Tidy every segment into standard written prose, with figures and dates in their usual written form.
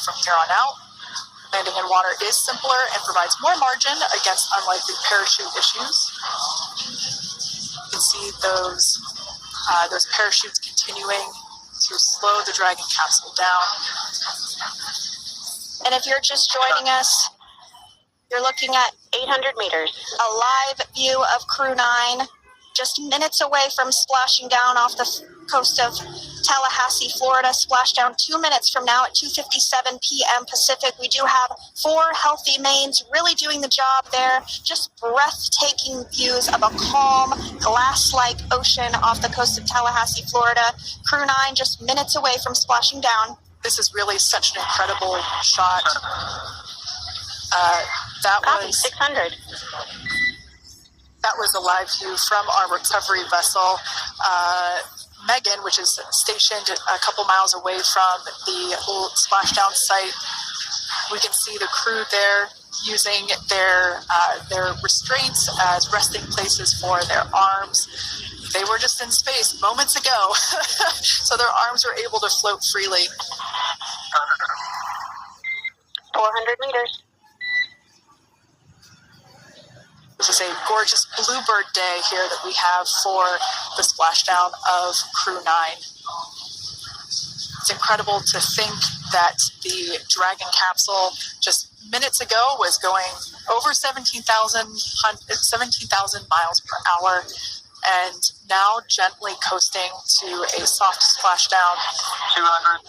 from here on out. Landing in water is simpler and provides more margin against unlikely parachute issues. You can see those parachutes continuing to slow the Dragon capsule down. And if you're just joining us, you're looking at 800 meters, a live view of Crew 9, just minutes away from splashing down off the coast of Tallahassee, Florida. Splashdown 2 minutes from now at 2:57 p.m. Pacific. We do have 4 healthy mains really doing the job there. Just breathtaking views of a calm, glass-like ocean off the coast of Tallahassee, Florida. Crew 9 just minutes away from splashing down. This is really such an incredible shot. Copy, 600. That was a live view from our recovery vessel, Megan, which is stationed a couple miles away from the splashdown site. We can see the crew there using their restraints as resting places for their arms. They were just in space moments ago, so their arms were able to float freely. 400 meters. This is a gorgeous bluebird day here that we have for the splashdown of Crew 9. It's incredible to think that the Dragon capsule just minutes ago was going over 17,000 miles per hour, and now gently coasting to a soft splashdown. 200.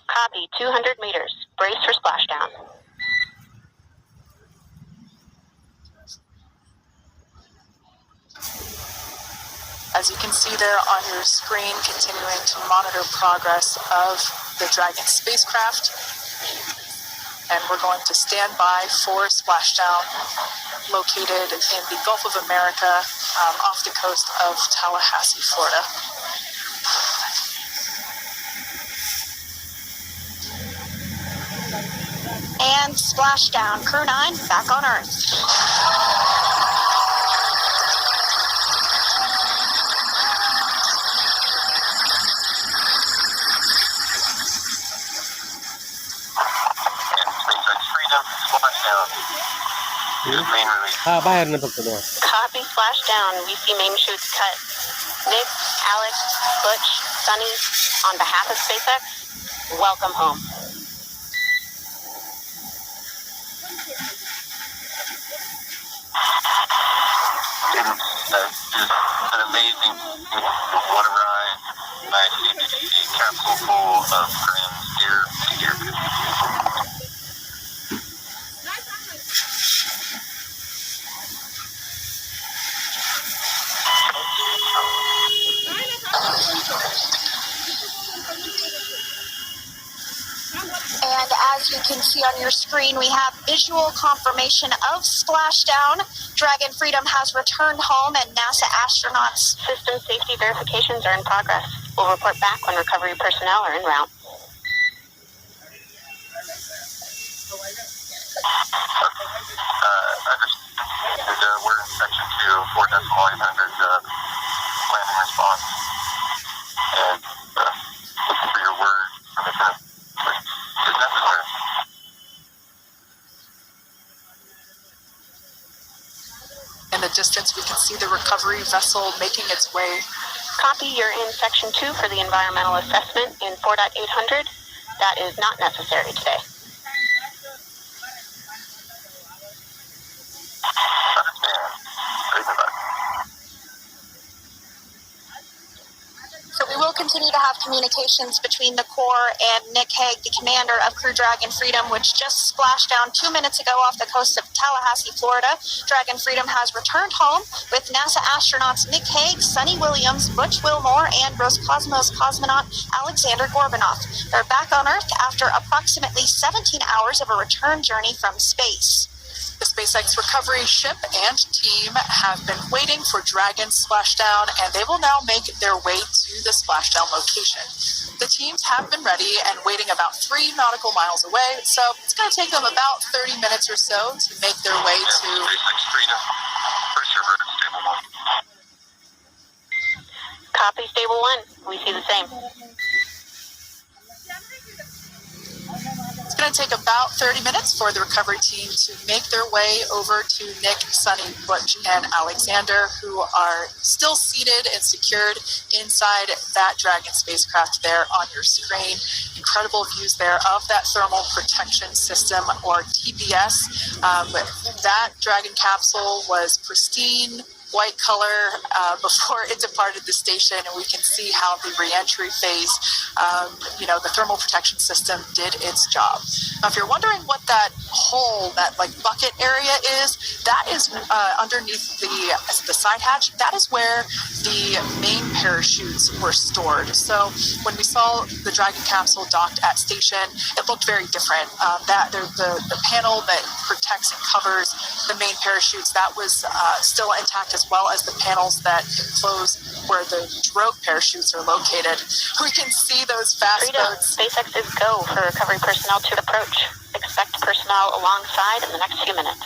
Copy, 200 meters. Brace for splashdown. As you can see there on your screen, continuing to monitor progress of the Dragon spacecraft. And we're going to stand by for splashdown located in the Gulf of America off the coast of Tallahassee, Florida. And splashdown. Crew 9 back on Earth. Bayar na pagkuno. Copy, splashdown. We see main chutes cut. Nick, Alex, Butch, Sunny, on behalf of SpaceX, welcome home. It's an amazing water ride. Nice a capsule full of friends, dear people. And as you can see on your screen, we have visual confirmation of splashdown. Dragon Freedom has returned home and NASA astronauts' system safety verifications are in progress. We'll report back when recovery personnel are en route. We're in section 2, 4.800 landing response. And looking for your word is necessary. In the distance, we can see the recovery vessel making its way. Copy, you're in section 2 for the environmental assessment in 4.800. That is not necessary today. So we will continue to have communications between the Corps and Nick Hague, the commander of Crew Dragon Freedom, which just splashed down 2 minutes ago off the coast of Tallahassee, Florida. Dragon Freedom has returned home with NASA astronauts Nick Hague, Sunita Williams, Butch Wilmore, and Roscosmos cosmonaut Alexander Gorbanov. They're back on Earth after approximately 17 hours of a return journey from space. The SpaceX recovery ship and team have been waiting for Dragon's splashdown, and they will now make their way to the splashdown location. The teams have been ready and waiting about 3 nautical miles away, so it's going to take them about 30 minutes or so to make their way to SpaceX Freedom. First server, stable 1. Copy, stable 1. We see the same. to take about 30 minutes for the recovery team to make their way over to Nick, Sunny, Butch, and Alexander, who are still seated and secured inside that Dragon spacecraft there on your screen. Incredible views there of that thermal protection system, or TPS. That Dragon capsule was pristine, white color before it departed the station, and we can see how the re-entry phase, the thermal protection system did its job. Now, if you're wondering what that hole, that like bucket area is, that is underneath the side hatch. That is where the main parachutes were stored. So when we saw the Dragon capsule docked at station, it looked very different. The panel that protects and covers the main parachutes, that was still intact, as well as the panels that close where the drogue parachutes are located. We can see those fast boats. SpaceX is go for recovery personnel to approach. Expect personnel alongside in the next few minutes.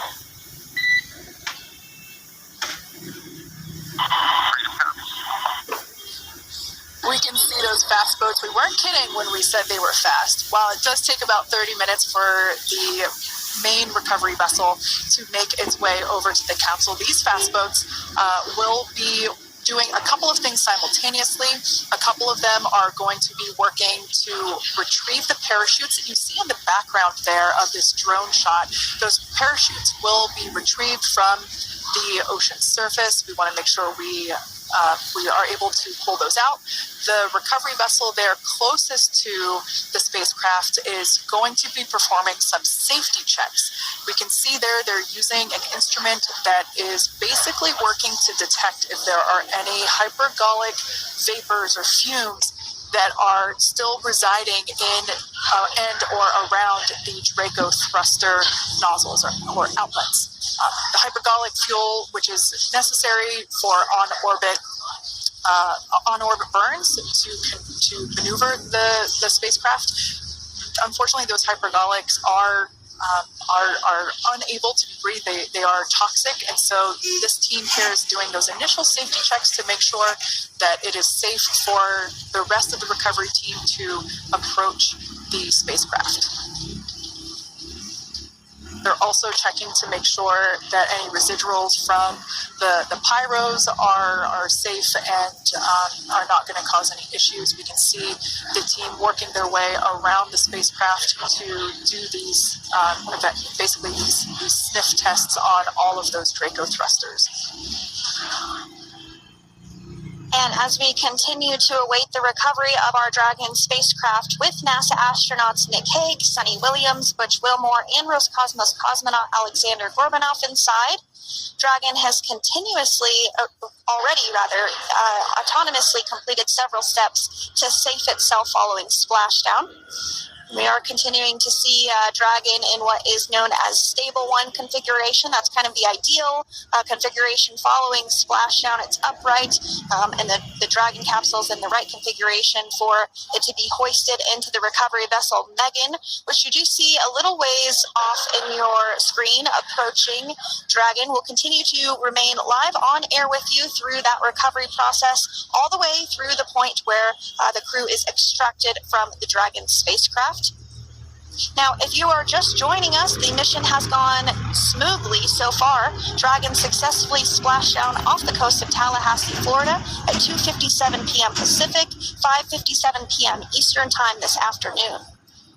We can see those fast boats. We weren't kidding when we said they were fast. While it does take about 30 minutes for the main recovery vessel to make its way over to the capsule, these fast boats will be doing a couple of things simultaneously. A couple of them are going to be working to retrieve the parachutes that you see in the background there of this drone shot. Those parachutes will be retrieved from the ocean surface. We want to make sure we are able to pull those out. The recovery vessel there closest to the spacecraft is going to be performing some safety checks. We can see there they're using an instrument that is basically working to detect if there are any hypergolic vapors or fumes that are still residing in and or around the Draco thruster nozzles or outlets. The hypergolic fuel, which is necessary for on-orbit burns to maneuver the spacecraft. Unfortunately, those hypergolics are unable to be breathed. They are toxic, and so this team here is doing those initial safety checks to make sure that it is safe for the rest of the recovery team to approach the spacecraft. They're also checking to make sure that any residuals from the pyros are safe and are not going to cause any issues. We can see the team working their way around the spacecraft to do these these sniff tests on all of those Draco thrusters. And as we continue to await the recovery of our Dragon spacecraft with NASA astronauts Nick Hague, Sunny Williams, Butch Wilmore, and Roscosmos cosmonaut Alexander Gorbanov inside, Dragon has autonomously completed several steps to safe itself following splashdown. We are continuing to see Dragon in what is known as Stable 1 configuration. That's kind of the ideal configuration following splashdown. It's upright, and the Dragon capsule is in the right configuration for it to be hoisted into the recovery vessel Megan, which you do see a little ways off in your screen approaching. Dragon will continue to remain live on air with you through that recovery process, all the way through the point where the crew is extracted from the Dragon spacecraft. Now, if you are just joining us, the mission has gone smoothly so far. Dragon successfully splashed down off the coast of Tallahassee, Florida at 2:57 p.m. Pacific, 5:57 p.m. Eastern Time this afternoon.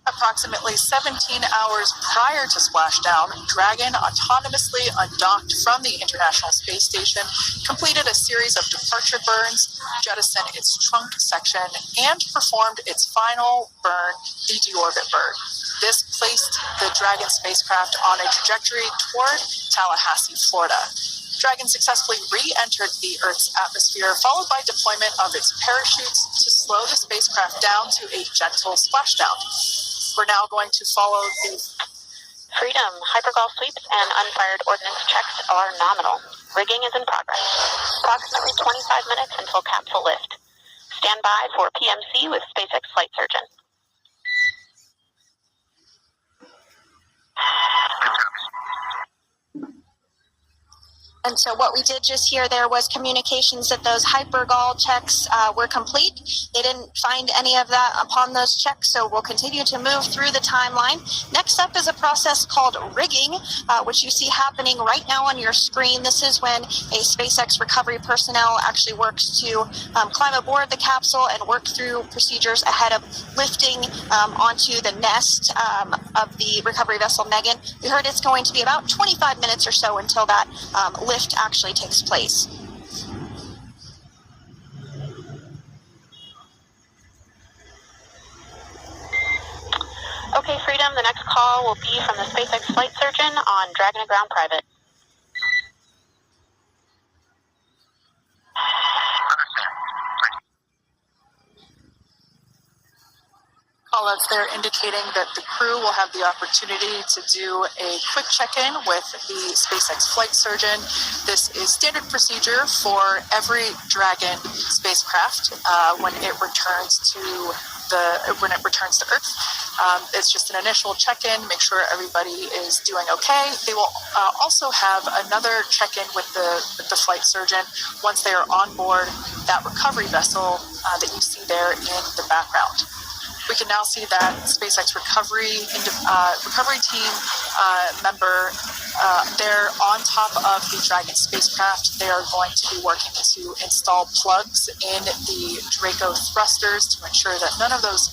Approximately 17 hours prior to splashdown, Dragon autonomously undocked from the International Space Station, completed a series of departure burns, jettisoned its trunk section, and performed its final burn, the deorbit burn. This placed the Dragon spacecraft on a trajectory toward Tallahassee, Florida. Dragon successfully re-entered the Earth's atmosphere, followed by deployment of its parachutes to slow the spacecraft down to a gentle splashdown. We're now going to follow the Freedom. Hypergol sweeps and unfired ordnance checks are nominal. Rigging is in progress. Approximately 25 minutes until capsule lift. Stand by for PMC with SpaceX flight surgeon. And so what we did just here there was communications that those hypergol checks were complete. They didn't find any of that upon those checks, so we'll continue to move through the timeline. Next up is a process called rigging, which you see happening right now on your screen. This is when a SpaceX recovery personnel actually works to climb aboard the capsule and work through procedures ahead of lifting onto the nest of the recovery vessel Megan. We heard it's going to be about 25 minutes or so until that lift actually takes place. Okay, Freedom, the next call will be from the SpaceX flight surgeon on Dragon to Ground Private. Call-outs there indicating that the crew will have the opportunity to do a quick check-in with the SpaceX flight surgeon. This is standard procedure for every Dragon spacecraft when it returns to Earth. It's just an initial check-in, make sure everybody is doing okay. They will also have another check-in with the flight surgeon once they are on board that recovery vessel that you see there in the background. We can now see that SpaceX recovery team member, they're on top of the Dragon spacecraft. They are going to be working to install plugs in the Draco thrusters to ensure that none of those,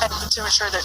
and to ensure that